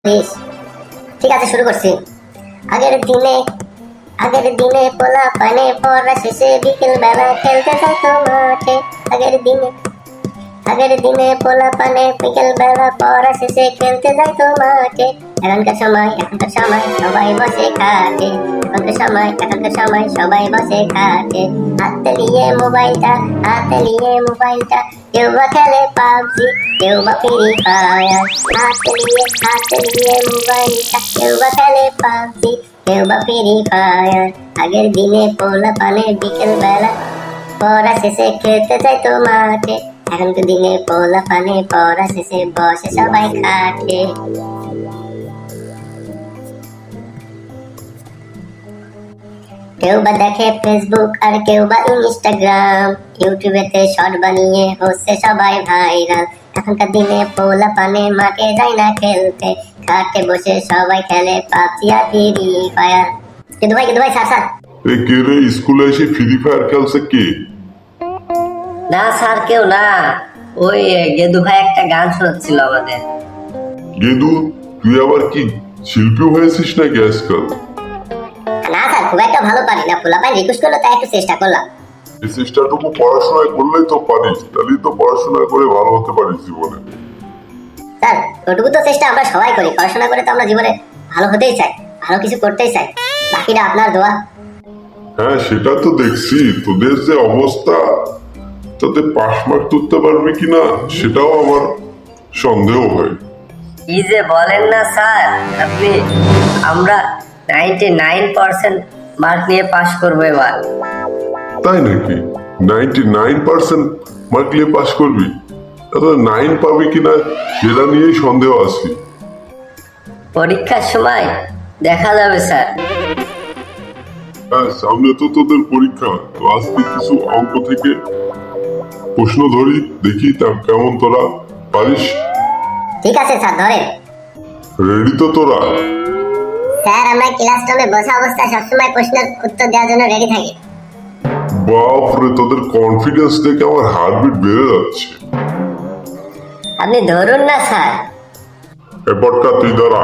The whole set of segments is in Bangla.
প্লিজ। ঠিক আছে, শুরু করছি। আগের দিনে পোলা পানে পড়া শেষে বিকেল বেলা খেলতে যাইতো মাঠে। আগের দিনে পোলা পানে বিকেল বেলা পড়া শেষে খেলতে যাইতো মাঠে। এখনকার সময় সবাই বসে খাটে। এখনকার সময় সবাই বসে খাটে। হাতে নিয়ে মোবাইলটা কেউ বা খেলে পাবজি, কেউ বা ফ্রি ফায়ার। হাতে নিয়ে মোবাইলটা কেউ বা খেলে পাবজি, কেউ বা ফ্রি ফায়ার। আগের দিনে পোলা পানে বিকেল বেলা পড়া শেষে খেলতে যাইতো মাঠে। এখনকার দিনে পোলা পানে পড়া শেষে বসে সবাই খাটে। কেউ বা দেখে ফেসবুক আর কেউ বা ইনস্টাগ্রাম, ইউটিউবেতে শর্ট বানিয়ে হচ্ছে সবাই ভাইরাল। এখনকার দিনে পোলা পানে মাঠে যায় না খেলতে, খাটে বসে সবাই খেলে পাবজি আর ফ্রি ফায়ার। কিন্তু ভাই স্যার এই কে রে, স্কুলে এসে ফ্রি ফায়ার খেলছে কে? না স্যার, কেউ না। ওই গেদু ভাই একটা গান শোনাচ্ছিল আমাদের। গেদু, তুই আবার কি শিল্পী হয়েছিস নাকি আজকাল? না স্যার, খুব একটা ভালো পারি না, পোলাপান রিকোয়েস্ট করলো তাই একটু চেষ্টা করলাম। এই চেষ্টাটুকু পড়াশোনায় করলেই তো পারিস, তাহলেই তো পড়াশোনা করে ভালো হতে পারিস জীবনে। স্যার, ওটুকু তো চেষ্টা আমরা সবাই করি, পড়াশোনা করে তো আমরা জীবনে ভালো হতেই চাই, ভালো কিছু করতেই চাই, বাকিটা আপনার দোয়া। হ্যাঁ, সেটা তো দেখছি। তোদের যে অবস্থা, তাতে পাশ মার্ক তুলতে পারবি কিনা সেটাও আমার সন্দেহ হয়। কি যে বলেন না স্যার আপনি, আমরা 99% মার্ক নিয়ে পাশ করবো এবার। তাই নাকি? 99% মার্ক নিয়ে পাস করবি? তাহলে 9 পাবি কিনা সেটা নিয়েই সন্দেহ আছে। পরীক্ষার সময় দেখা যাবে স্যার। হ্যাঁ, সামনে তো তোদের পরীক্ষা, তো আজকে কিছু অঙ্ক থেকে প্রশ্ন ধরি, দেখি তা কেমন তোরা পারিস। ঠিক আছে স্যার, ধরেন। রেডি তো তোরা? স্যার, আমরা ক্লাসরুমে বসা অবস্থায় সবসময় প্রশ্নের উত্তর দেওয়ার জন্য রেডি থাকি। বাপরে, তোদের কনফিডেন্স দেখে আমার হার্টবিট বেড়ে যাচ্ছে। আপনি ধরুন না স্যার। এবারটা তুই দাঁড়া।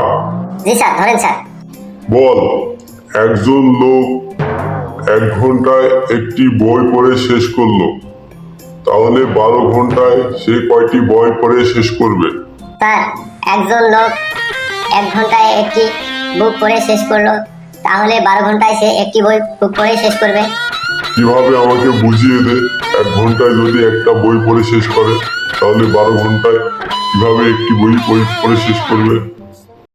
জি স্যার, ধরেন স্যার। বল, একজন লোক 1 ঘন্টায় একটি বই পড়ে শেষ করলো, তাহলে 12 ঘন্টায় সে কয়টি বই পড়ে শেষ করবে? স্যার, একজন লোক 1 ঘন্টায় একটি বুক পড়ে শেষ করলো, তাহলে 12 ঘন্টায় সে একটি বুক পড়ে শেষ করবে। কিভাবে আমাকে বুঝিয়ে দে। 1 ঘন্টায় যদি একটা বই পড়ে শেষ করে, তাহলে 12 ঘন্টায় কিভাবে একটি বই পড়ে শেষ করবে?